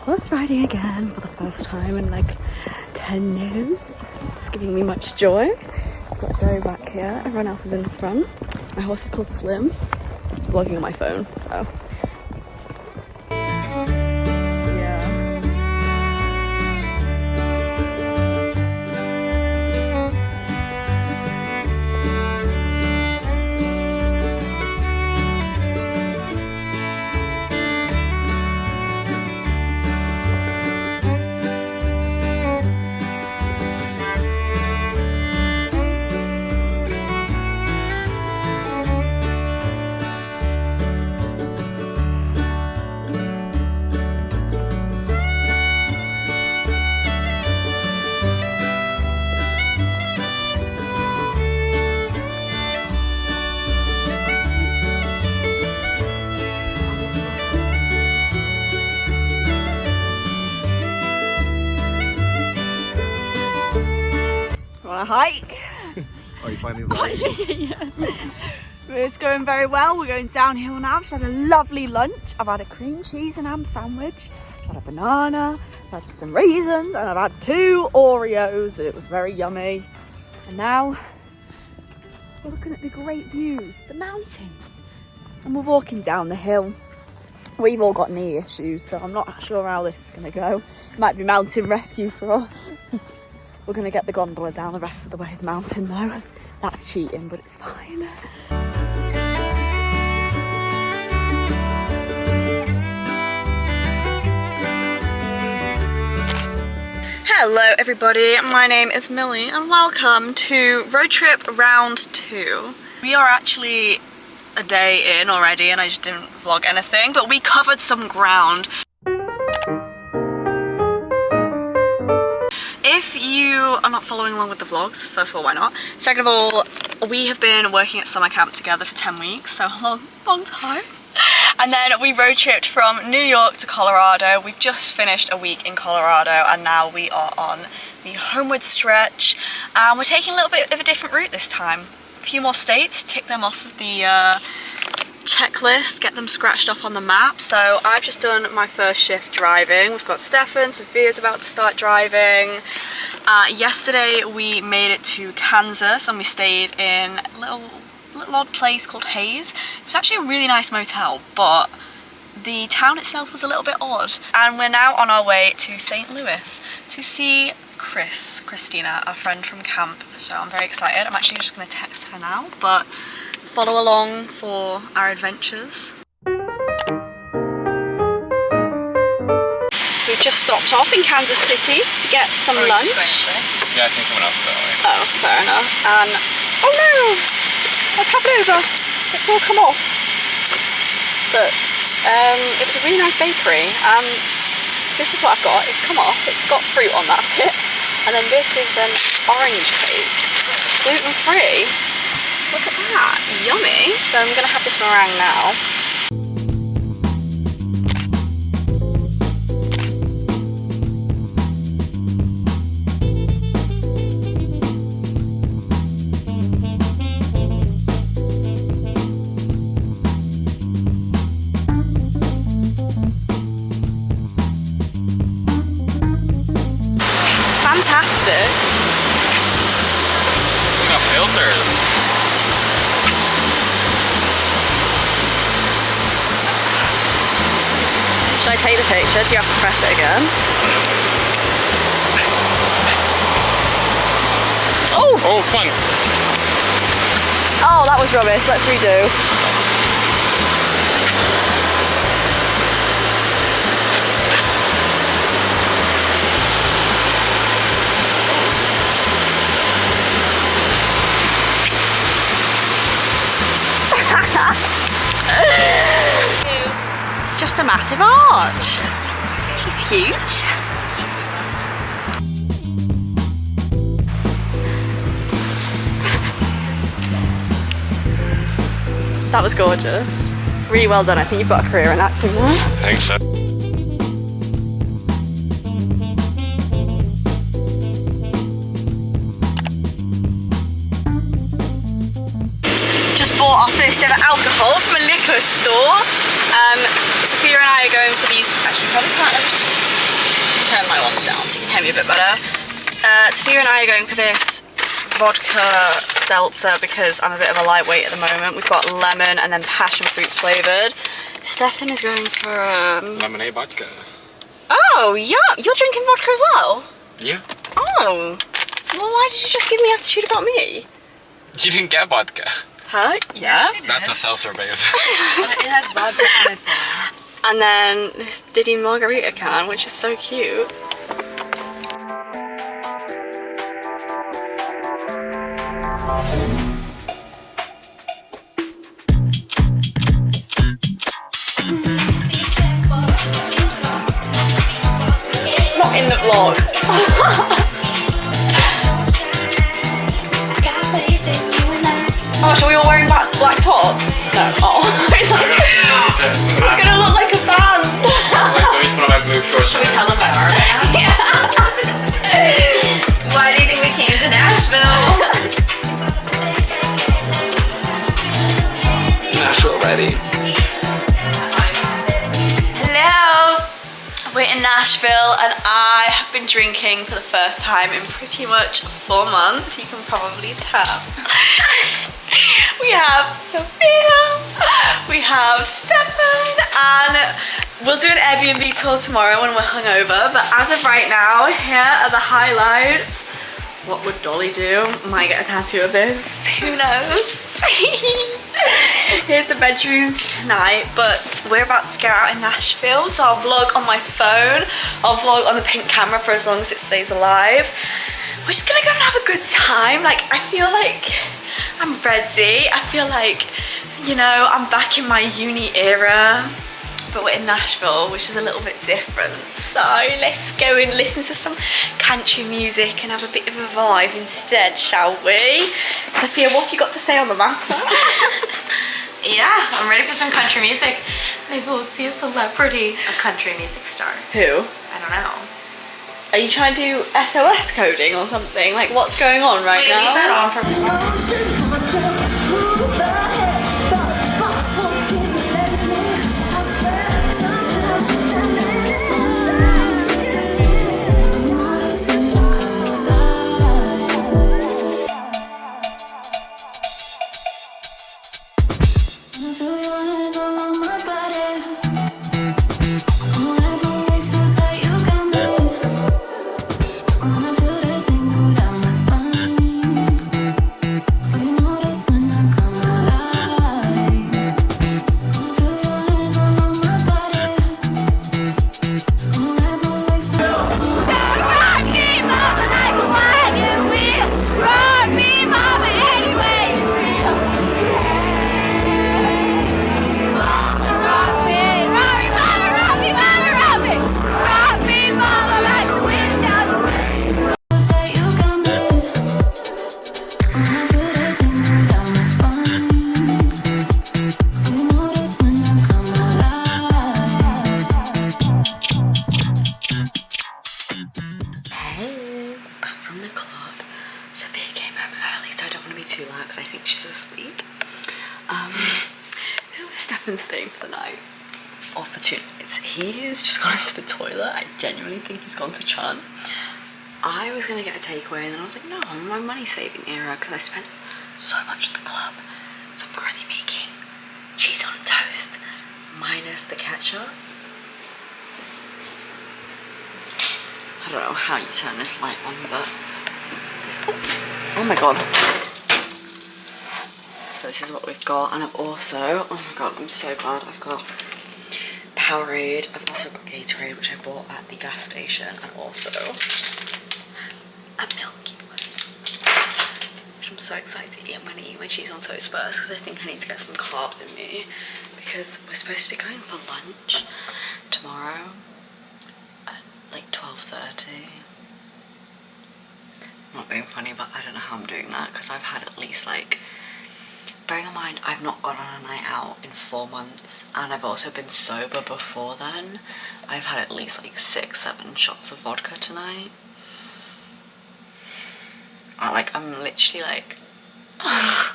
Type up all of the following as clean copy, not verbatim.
horse riding again for the first time in like 10 years. It's giving me much joy. I've got Zoe back here, everyone else is in the front. My horse is called Slim. I'm vlogging on my phone, so. Hike. Are you finally vlogging? Yeah. It's going very well. We're going downhill now. I've had a lovely lunch. I've had a cream cheese and ham sandwich. I've had a banana. I've had some raisins, and I've had 2 Oreos. It was very yummy. And now we're looking at the great views, the mountains, and we're walking down the hill. We've all got knee issues, so I'm not sure how this is going to go. It might be mountain rescue for us. We're going to get the gondola down the rest of the way of the mountain though. That's cheating, but it's fine. Hello everybody, my name is Millie and welcome to road trip round 2. We are actually a day in already and I just didn't vlog anything, but we covered some ground. If you are not following along with the vlogs, first of all, why not? Second of all, we have been working at summer camp together for 10 weeks, so a long time. And then we road tripped from New York to Colorado. We've just finished a week in Colorado and now we are on the homeward stretch. And we're taking a little bit of a different route this time. A few more states, tick them off of the checklist, get them scratched off on the map. So I've just done my first shift driving. We've got Stefan, Sophia's about to start driving. Yesterday we made it to Kansas and we stayed in a little odd place called Hayes. It was actually a really nice motel, but the town itself was a little bit odd. And we're now on our way to St. Louis to see Christina, our friend from camp. So I'm very excited. I'm actually just going to text her now, but follow along for our adventures. We've just stopped off in Kansas City to get some lunch. Yeah, I think someone else that way. Oh, fair enough. And oh no! My pavlova! It's all come off. But it was a really nice bakery. This is what I've got. It's come off. It's got fruit on that bit. And then this is an orange cake, gluten-free. Look at that, yummy. So I'm gonna have this meringue now. Fantastic. We got filters. Should I take the picture? Do you have to press it again? Oh! Oh, come on. Oh, that was rubbish. Let's redo. It's just a massive arch. It's huge. That was gorgeous. Really well done. I think you've got a career in acting there. I think so. Just bought our first ever alcohol from a liquor store. Sophia and I are going for these, actually probably can't, let me just so you can hear me a bit better. Sophia and I are going for this vodka seltzer because I'm a bit of a lightweight at the moment. We've got lemon and then passion fruit flavoured. Stefan is going for lemonade vodka. Oh, yeah, you're drinking vodka as well? Yeah. Oh, well, why did you just give me attitude about me? You didn't get vodka. Huh? Yeah. That's a seltzer base. It has vodka in it though. And then this Diddy margarita can, which is so cute. Not in the vlog. Oh, so we all wearing black top? No. Oh, it's like, we're gonna look like a band. Should we tell them about our band? Yeah. Why do you think we came to Nashville? Nashville ready. Hello. We're in Nashville and I have been drinking for the first time in pretty much 4 months. You can probably tell. We have Sophia, we have Stefan, and we'll do an Airbnb tour tomorrow when we're hungover. But as of right now, here are the highlights. What would Dolly do? Might get a tattoo of this. Who knows? Here's the bedroom for tonight, but we're about to go out in Nashville, so I'll vlog on my phone. I'll vlog on the pink camera for as long as it stays alive. We're just gonna go and have a good time. Like, I feel like I'm ready. I feel like, you know, I'm back in my uni era, but we're in Nashville, which is a little bit different. So let's go and listen to some country music and have a bit of a vibe instead, shall we? Sophia, what have you got to say on the matter? Yeah, I'm ready for some country music. Maybe we'll see a celebrity, a country music star. Who? I don't know. Are you trying to do SOS coding or something? Like, what's going on right Wait, now? leave that on for me. Stefan's staying for the night, or for 2 nights. He has just gone to the toilet. I genuinely think he's gone to chant. I was gonna get a takeaway and then I was like, no, I'm in my money saving era because I spent so much at the club. So I'm currently making cheese on toast minus the ketchup. I don't know how you turn this light on, but this, oh my god. So this is what we've got, and I've also, oh my god, I'm so glad I've got Powerade. I've also got Gatorade, which I bought at the gas station, and also a Milky Way, which I'm so excited to eat. I'm going to eat my cheese on toast first because I think I need to get some carbs in me because we're supposed to be going for lunch tomorrow at like 12:30. I'm not being funny, but I don't know how I'm doing that because I've had at least like, bearing in mind I've not gone on a night out in 4 months and I've also been sober before then. I've had at least like 6-7 shots of vodka tonight. I'm literally like, I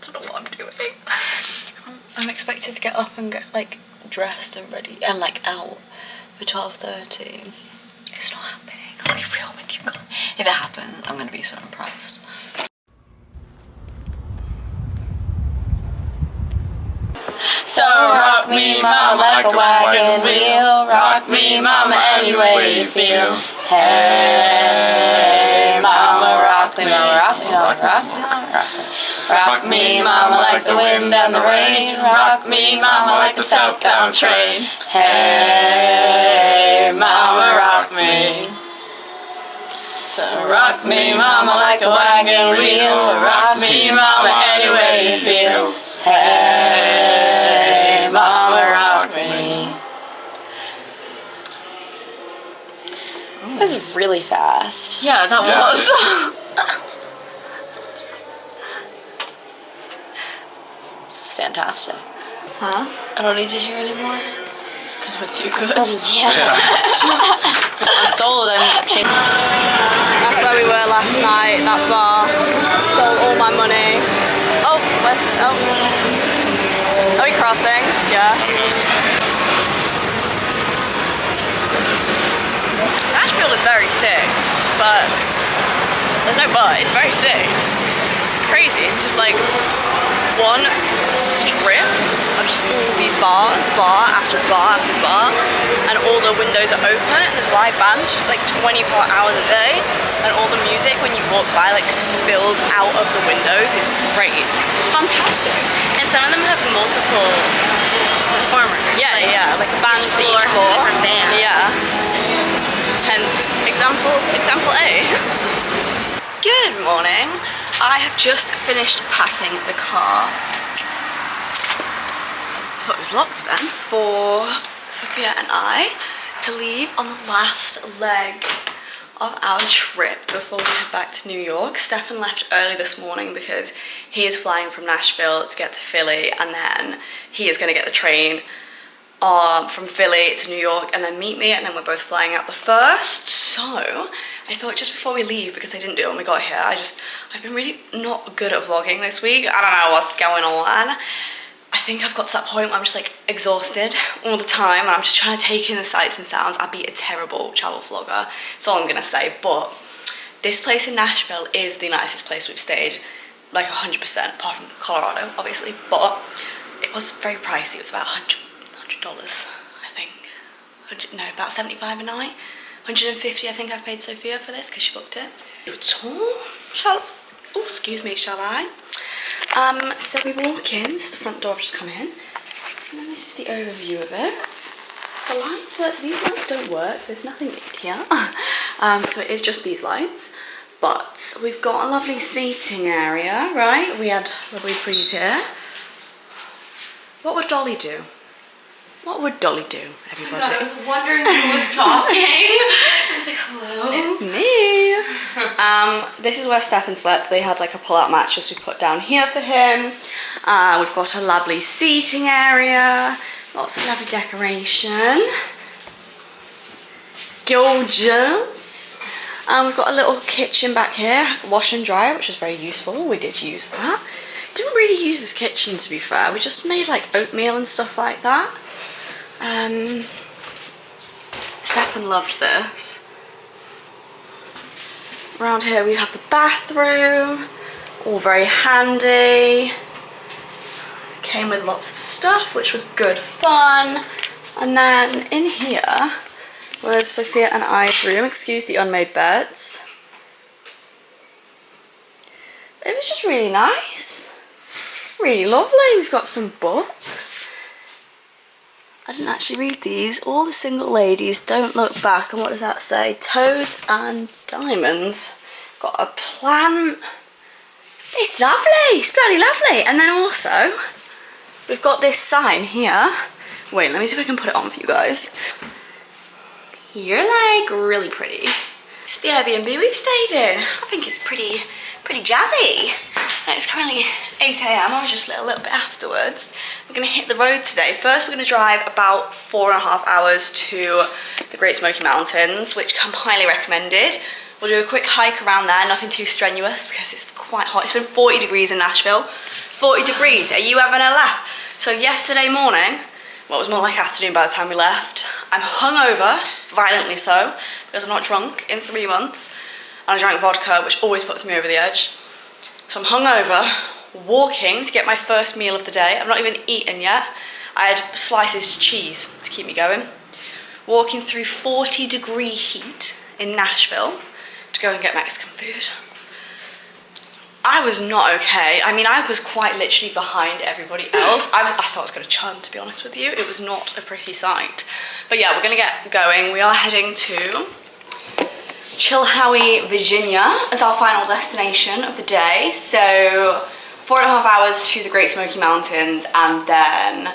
don't know what I'm doing. I'm expected to get up and get like dressed and ready and like out for 12:30. It's not happening. to be real with you guys. If it happens, I'm gonna be so impressed. So rock me, mama, like a wagon wheel. Rock me, mama, any way you feel. Hey, mama, rock me, mama, rock me, mama, rock me, mama, rock me. Rock me, mama, like the wind and the rain. Rock me, mama, like the southbound train. Hey, mama, rock me. So rock me, mama, like a wagon wheel. Rock me, mama, any way you feel. Hey, mama, rock me. That was really fast. Yeah, that was. This is fantastic. Huh? I don't need to hear anymore. Because we're too good. Yeah. I'm sold. That's where we were last night, that bar. Stole all my money. Oh, where's... Oh. Are we crossing? Yeah. Nashville is very sick, but... There's no but, it's very sick. It's crazy, it's just like... one strip of just all these bars, bar after bar after bar, and all the windows are open and there's live bands just like 24 hours a day, and all the music when you walk by like spills out of the windows is great. It's fantastic. And some of them have multiple performers. Yeah, like, like a band for each floor. Different band. Yeah. Hence example A. Good morning. I have just finished packing the car. I thought it was locked then, for Sophia and I to leave on the last leg of our trip before we head back to New York. Stefan left early this morning because he is flying from Nashville to get to Philly, and then he is going to get the train from Philly to New York and then meet me, and then we're both flying out the first. So I thought just before we leave, because I didn't do it when we got here, I've been really not good at vlogging this week. I don't know what's going on. I think I've got to that point where I'm just like exhausted all the time and I'm just trying to take in the sights and sounds. I'd be a terrible travel vlogger, that's all I'm gonna say. But this place in Nashville is the nicest place we've stayed, like 100%, apart from Colorado, obviously. But it was very pricey. It was about $100, I think. No, about 75 a night. 150 I think I paid Sophia for this because she booked it. Shall I? So we walk in, this is the front door, I've just come in, and then this is the overview of it. The lights these lights don't work, there's nothing here. So it is just these lights, but we've got a lovely seating area, right? We had lovely breeze here. What would Dolly do? What would Dolly do, everybody? I was wondering who was talking. I was like, hello? It's me. This is where Stefan slept. They had like a pull-out mattress we put down here for him. We've got a lovely seating area. Lots of lovely decoration. Gorgeous. We've got a little kitchen back here. Wash and dryer, which is very useful. We did use that. Didn't really use this kitchen, to be fair. We just made like oatmeal and stuff like that. Stefan loved this. Around here we have the bathroom, all very handy. Came with lots of stuff, which was good fun. And then in here was Sophia and I's room. Excuse the unmade beds. It was just really nice. Really lovely. We've got some books. I didn't actually read these. All the single ladies don't look back. And what does that say? Toads and diamonds. Got a plant. It's lovely. It's bloody lovely. And then also, we've got this sign here. Wait, let me see if I can put it on for you guys. You're like really pretty. It's the Airbnb we've stayed in. I think it's pretty jazzy. And it's currently 8 AM. I was just a little bit afterwards. We're gonna hit the road today. First, we're gonna drive about 4.5 hours to the Great Smokey Mountains, which I'm highly recommended. We'll do a quick hike around there, nothing too strenuous because it's quite hot. It's been 40 degrees in Nashville. 40 degrees, are you having a laugh? So yesterday morning, well, it was more like afternoon by the time we left, I'm hungover, violently so, because I'm not drunk in 3 months, and I drank vodka, which always puts me over the edge. So I'm hungover, walking to get my first meal of the day. I've not even eaten yet. I had slices of cheese to keep me going. Walking through 40-degree heat in Nashville to go and get Mexican food. I was not okay. I mean, I was quite literally behind everybody else. I thought I was going to churn, to be honest with you. It was not a pretty sight. But yeah, we're going to get going. We are heading to Chillhowie, Virginia as our final destination of the day. So 4.5 hours to the Great Smokey Mountains, and then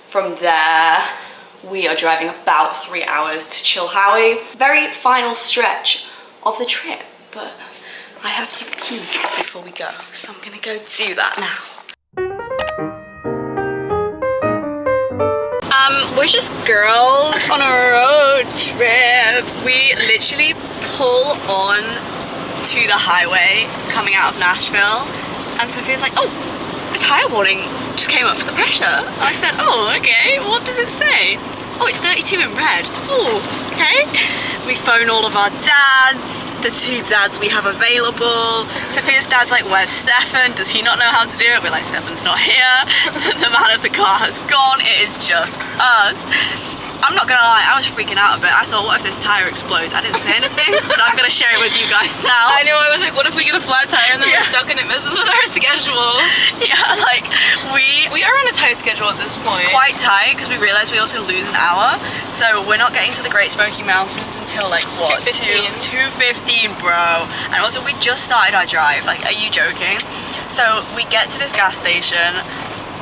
from there we are driving about 3 hours to Chillhowie. Very final stretch of the trip, but I have to pee before we go, so I'm gonna go do that now. We're just girls on a road trip. We literally pull on to the highway coming out of Nashville, and Sophia's like, oh, a tyre warning just came up for the pressure. And I said, oh, okay, what does it say? Oh, it's 32 in red. Oh, okay. We phone all of our dads, the 2 dads we have available. Sophia's dad's like, where's Stefan? Does he not know how to do it? We're like, Stefan's not here. The man of the car has gone. It is just us. I'm not gonna lie, I was freaking out a bit. I thought, what if this tyre explodes? I didn't say anything, but I'm gonna share it with you guys now. I know, I was like, what if we get a flat tire and then we're stuck and it messes with our schedule? Yeah, like, we are on a tight schedule at this point. Quite tight, because we realised we also lose an hour. So we're not getting to the Great Smokey Mountains until like, what? 2:15. 2:15, bro. And also, we just started our drive. Like, are you joking? So we get to this gas station.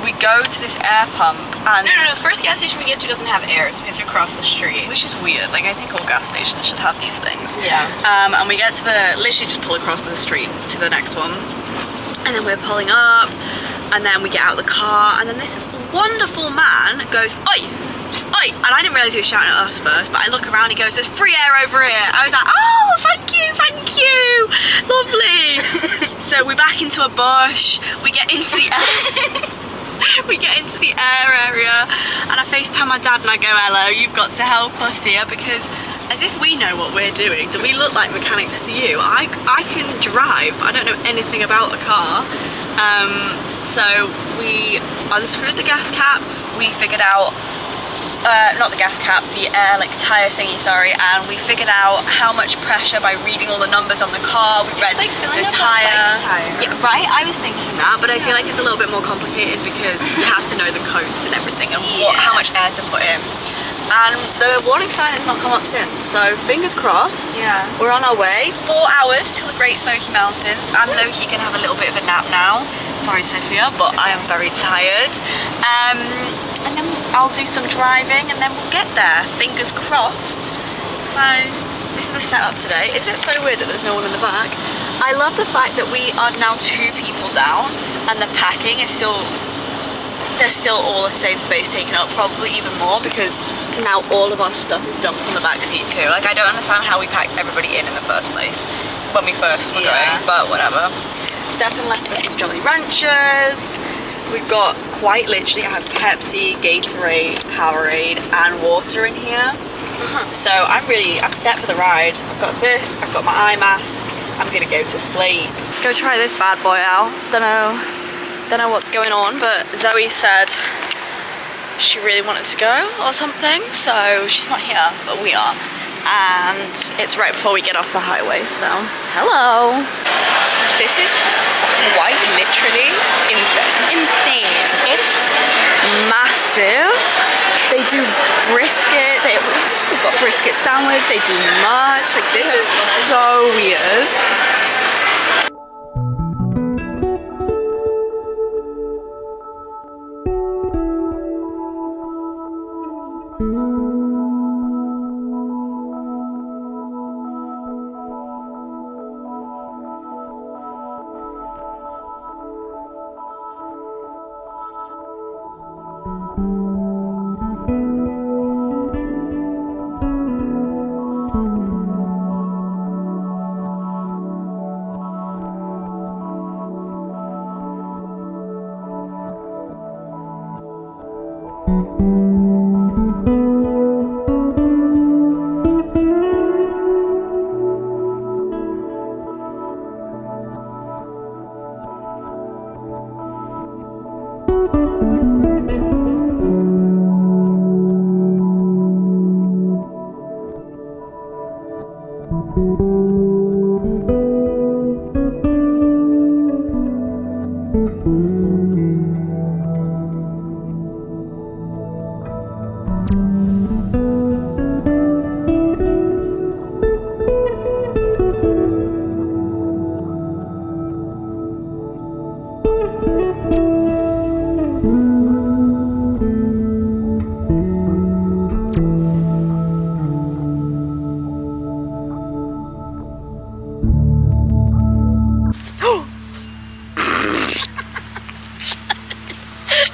We go to this air pump and... No, the first gas station we get to doesn't have air, so we have to cross the street. Which is weird, like I think all gas stations should have these things. Yeah. And we get to literally just pull across the street to the next one. And then we're pulling up, and then we get out of the car, and then this wonderful man goes, oi, oi, and I didn't realise he was shouting at us first, but I look around, he goes, there's free air over here. I was like, oh, thank you, lovely. So we back into a bush, we get into the air. We get into the air area, and I FaceTime my dad and I go, hello, you've got to help us here, because as if we know what we're doing. Do we look like mechanics to you? I can drive, but I don't know anything about a car. So we unscrewed the gas cap, we figured out not the gas cap, the air like tire thingy, sorry, and we figured out how much pressure by reading all the numbers on the car. We read like filling the up a bike tire. Yeah, right, I was thinking that, but I feel like it's a little bit more complicated because you have to know the codes and everything and how much air to put in. And the warning sign has not come up since, so fingers crossed. Yeah. We're on our way. 4 hours till the Great Smokey Mountains. I'm low-key gonna have a little bit of a nap now. Sorry, Sophia, but I am very tired. And then I'll do some driving and then we'll get there. Fingers crossed. So this is the setup today. Isn't it so weird that there's no one in the back? I love the fact that we are now 2 people down and the packing is still, there's still all the same space taken up, probably even more, because now all of our stuff is dumped on the back seat too. Like, I don't understand how we packed everybody in the first place when we first were going, but whatever. Stefan left us his Jolly Ranchers. We've got quite literally, I have Pepsi, Gatorade, Powerade and water in here. So I'm set for the ride. I've got this, I've got my eye mask, I'm gonna go to sleep. Let's go try this bad boy out. Don't know what's going on, but Zoe said she really wanted to go or something, so she's not here, but we are. And it's right before we get off the highway, so hello. This is quite literally insane. It's massive. They do brisket, we've got brisket sandwich, they do much. Like, this is so weird.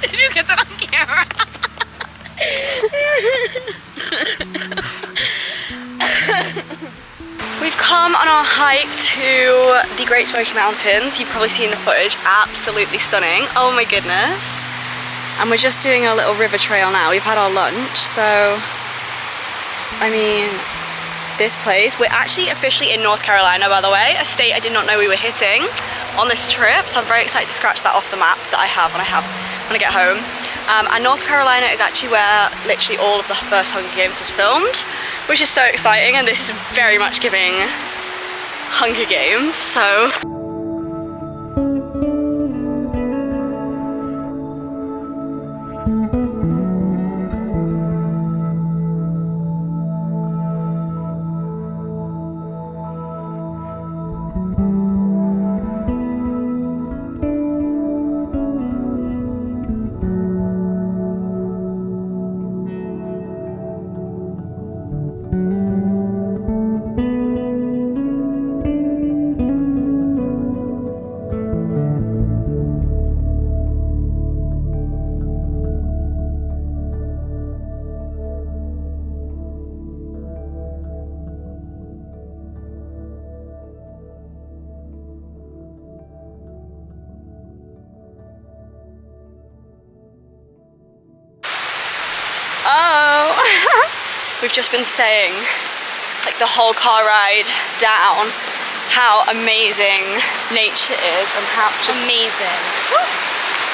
Did you get that on camera? We've come on our hike to the Great Smokey Mountains. You've probably seen the footage. Absolutely stunning. Oh my goodness. And we're just doing a little river trail now. We've had our lunch, so I mean, this place, we're actually officially in North Carolina, by the way, a state I did not know we were hitting on this trip, so I'm very excited to scratch that off the map that I have when I get home. And North Carolina is actually where literally all of the first Hunger Games was filmed, which is so exciting, and this is very much giving Hunger Games, so. Oh, we've just been saying, like the whole car ride down, how amazing nature is and how just Amazing.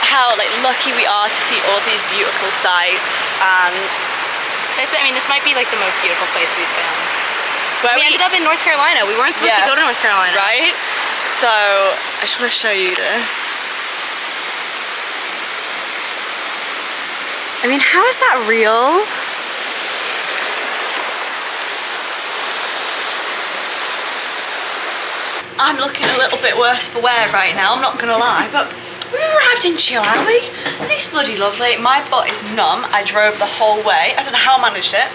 how like lucky we are to see all these beautiful sights. And I mean, this might be like the most beautiful place we've been. where We ended up in North Carolina. We weren't supposed to go to North Carolina. right? So I just want to show you this. I mean, how is that real? I'm looking a little bit worse for wear right now, I'm not gonna lie, but we arrived in Chillhowie and it's bloody lovely. My butt is numb. I drove the whole way. I don't know how I managed it.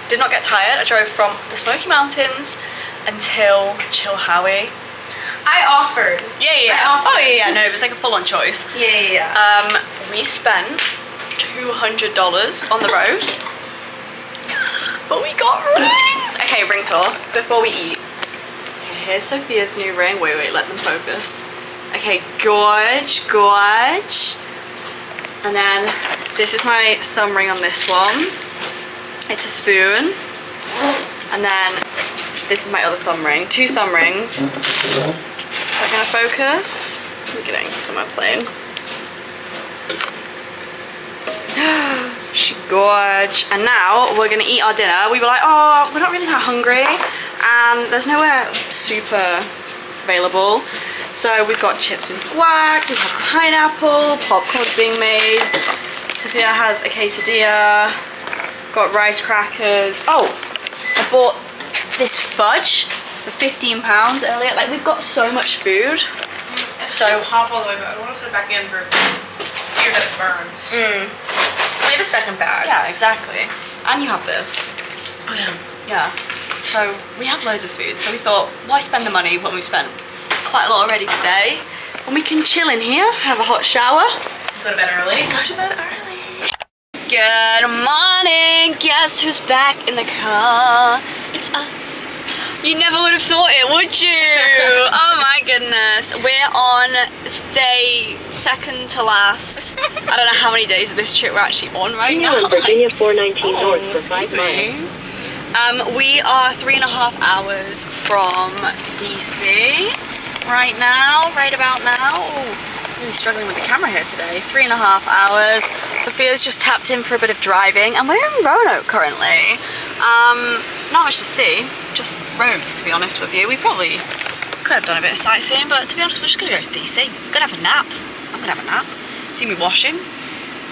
Did not get tired. I drove from the Smoky Mountains until Chillhowie. I offered. Yeah. I offered. Oh yeah, no, it was like a full-on choice. Yeah. We spent $200 on the road, but we got rings. Okay, ring tour before we eat. Okay, here's Sophia's new ring. Wait, let them focus. Okay, gorge. And then this is my thumb ring on this one. It's a spoon. And then this is my other thumb ring. 2 thumb rings. Is that gonna focus? I'm getting somewhere plain. She gorge. And now we're gonna eat our dinner. We were like, oh, we're not really that hungry, and there's nowhere super available. So we've got chips and guac, we have pineapple, popcorn's being made. Sophia has a quesadilla, got rice crackers. Oh, I bought this fudge for £15 earlier. Like, we've got so much food. So hop all the way back. I want to put it back in for fear that it burns. We have a second bag. Yeah, exactly. And you have this. Oh yeah. Yeah. So we have loads of food. So we thought, why spend the money when we spent quite a lot already today? When we can chill in here, have a hot shower. Go to bed early. Go to bed early. Good morning. Guess who's back in the car? It's us. You never would have thought it, would you? Oh my goodness. We're on day second to last. I don't know how many days of this trip we're actually on right now. Virginia 419 north for 5 excuse miles. me. We are 3.5 hours from DC right now, right about now. Oh, really struggling with the camera here today. 3.5 hours. Sophia's just tapped in for a bit of driving, and we're in Roanoke currently. Not much to see. just roads, to be honest with you. We probably could have done a bit of sightseeing, but to be honest, we're just gonna go to DC. I'm gonna have a nap. I'm gonna have a nap, do me washing,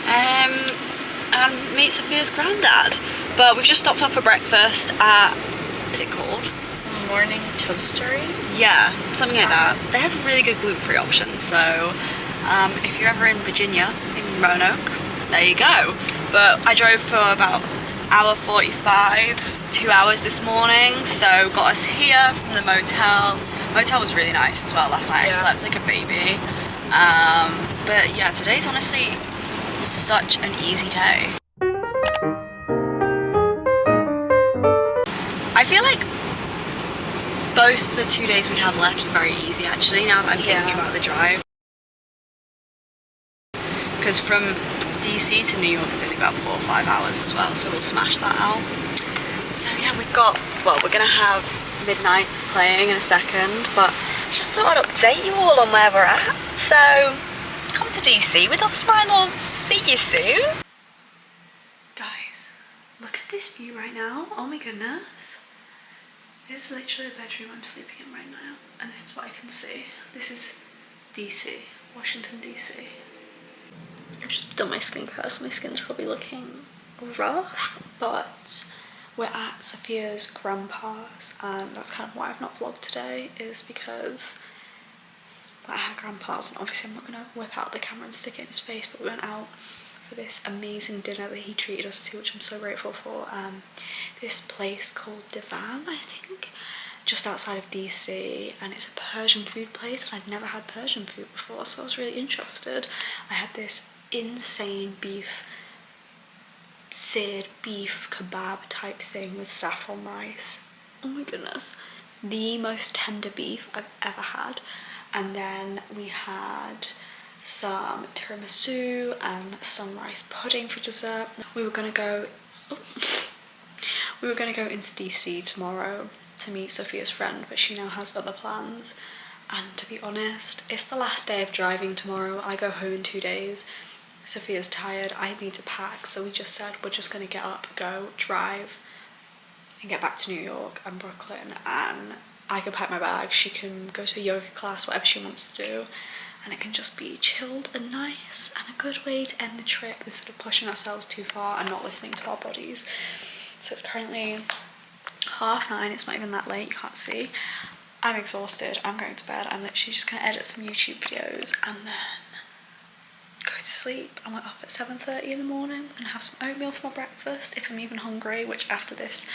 and meet Sophia's granddad. But we've just stopped off for breakfast at, is it called? Morning Toastery? Yeah, something like that. They had really good gluten-free options, so if you're ever in Virginia, in Roanoke, there you go. But I drove for about hour 45, 2 hours this morning, so got us here from the motel. Motel was really nice as well last night. I slept like a baby. But yeah, today's honestly such an easy day. I feel like both the 2 days we have left are very easy actually, now that I'm thinking about the drive. Because from DC to New York is only about 4 or 5 hours as well, so we'll smash that out. So yeah, we're gonna have Midnights playing in a second, but I just thought I'd update you all on where we're at. So come to DC with us, my love. See you soon. Guys, look at this view right now. Oh my goodness. This is literally the bedroom I'm sleeping in right now, and this is what I can see. This is DC, Washington DC. I've just done my skincare, so my skin's probably looking rough, but we're at Sophia's grandpa's, and that's kind of why I've not vlogged today, is because we're at grandpa's, and obviously I'm not going to whip out the camera and stick it in his face, but we went out for this amazing dinner that he treated us to, which I'm so grateful for. This place called Divan, I think, just outside of DC, and it's a Persian food place, and I'd never had Persian food before, so I was really interested. I had this insane seared beef kebab type thing with saffron rice. Oh my goodness, the most tender beef I've ever had. And then we had some tiramisu and some rice pudding for dessert. We were gonna go into DC tomorrow to meet Sophia's friend, but she now has other plans. And to be honest, it's the last day of driving tomorrow. I go home in 2 days. Sophia's tired, I need to pack, so we just said we're just gonna get up, go, drive, and get back to New York and Brooklyn, and I can pack my bag, she can go to a yoga class, whatever she wants to do, and it can just be chilled and nice, and a good way to end the trip instead of pushing ourselves too far and not listening to our bodies. So it's currently 9:30, it's not even that late, you can't see. I'm exhausted, I'm going to bed, I'm literally just gonna edit some YouTube videos and then go to sleep. I'm up at 7:30 in the morning. I'm gonna have some oatmeal for my breakfast if I'm even hungry, which after this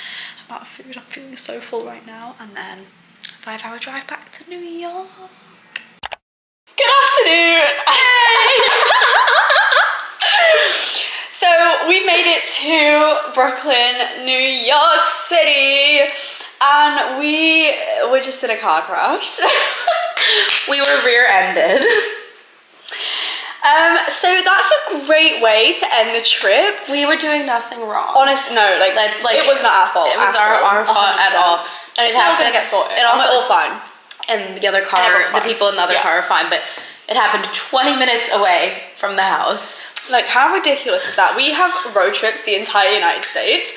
amount of food I'm feeling so full right now, and then 5-hour drive back to New York. Good afternoon! So we made it to Brooklyn, New York City, and we were just in a car crash. We were rear-ended. So that's a great way to end the trip. We were doing nothing wrong. Honest, no, like it was not our fault. It was our fault at all. And it's all gonna get sorted. It also, we're all fine. And the other car, the people in the other car are fine, but it happened 20 minutes away from the house. Like, how ridiculous is that? We have road trips the entire United States.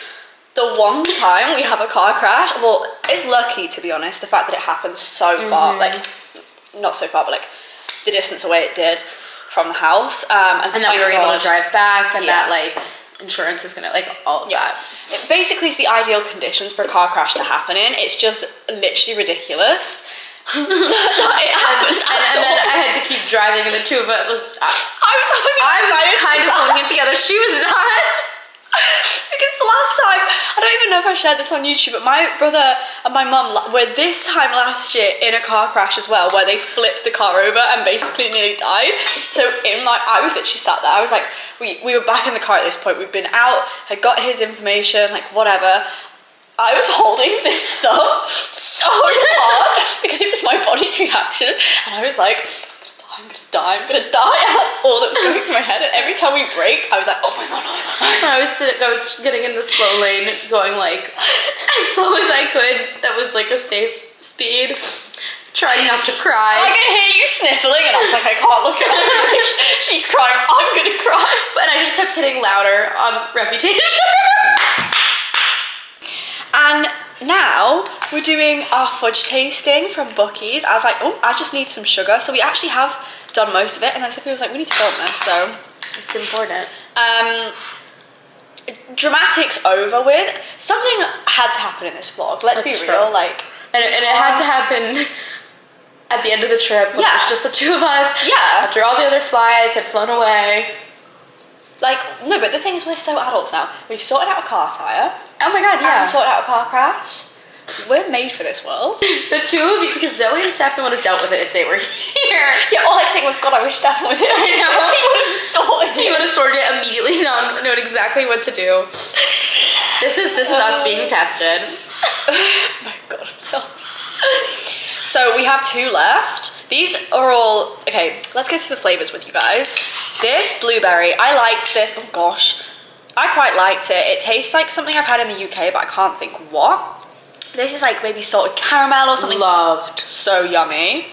The one time we have a car crash, well, it's lucky, to be honest, the fact that it happened so far, like, not so far, but like the distance away it did from the house. And that we were able to drive back, and that like insurance was gonna, like, all of that. It basically is the ideal conditions for a car crash to happen in. It's just literally ridiculous. It happened and then I had to keep driving, and the two of us was I was kind of holding it together. She was not. Because the last time, I don't even know if I shared this on YouTube, but my brother and my mum were this time last year in a car crash as well, where they flipped the car over and basically nearly died. So I was literally sat there. I was like, we were back in the car at this point. We'd been out, had got his information, like whatever. I was holding this thumb so hard because it was my body's reaction, and I was like, I'm gonna die. That's all that was going through my head, and every time we braked, I was like, oh my god, oh my god. I was getting in the slow lane, going like as slow as I could. That was like a safe speed. Trying not to cry. I could hear you sniffling, and I was like, I can't look at her because if she's crying, I'm gonna cry. But I just kept hitting louder on Reputation. And now we're doing our fudge tasting from Bucky's. I was like, oh, I just need some sugar. So we actually have done most of it, and then Sophie was like, we need to film this, so It's important. Dramatics over with. Something had to happen in this vlog. Let's That's be true. real. Like, And it had to happen at the end of the trip. When Yeah. It was just the two of us. Yeah. After all the other flies had flown away. like no, but the thing is, we're so adults now. We've sorted out a car tire. Oh my god, And yeah. sorted out a car crash. We're made for this world. The two of you, because Zoe and Stefan would have dealt with it if they were here. Yeah, all I think was, God, I wish Stefan was here. I know. He would have sorted He it. would have sorted it immediately, known exactly what to do. This is us being tested. Oh my God, I'm so... So we have 2 left. These are all... Okay, let's go through the flavours with you guys. This blueberry, I liked this. Oh gosh. I quite liked it. It tastes like something I've had in the UK, but I can't think what. This is like maybe salted caramel or something. Loved. So yummy.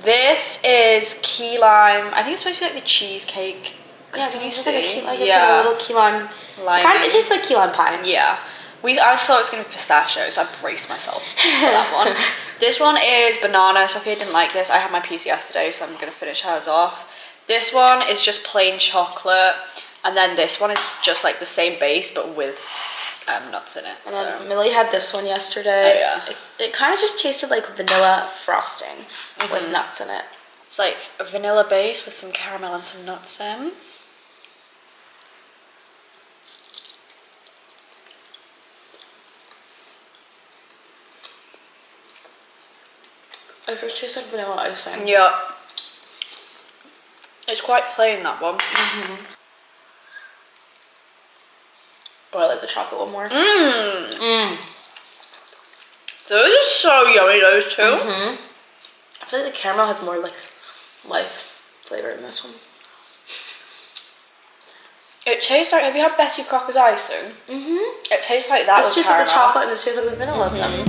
This is key lime. I think it's supposed to be like the cheesecake. Yeah, Can you it's see? like it's like a little key lime. Limey. It tastes like key lime pie. Yeah. I thought it was going to be pistachio, so I braced myself for that one. This one is banana. Sophia didn't like this. I had my piece yesterday, so I'm going to finish hers off. This one is just plain chocolate. And then this one is just like the same base, but with nuts in it. And So. then Millie had this one yesterday. Oh, yeah. It kind of just tasted like vanilla frosting with nuts in it. It's like a vanilla base with some caramel and some nuts in. It just tastes like vanilla icing. Yeah. It's quite plain, that one. Oh, I like the chocolate one more. Those are so yummy, those 2. I feel like the caramel has more like life flavor in this one. It tastes like, have you had Betty Crocker's icing? It tastes like that This with tastes like the caramel. chocolate and this tastes like the vanilla of them.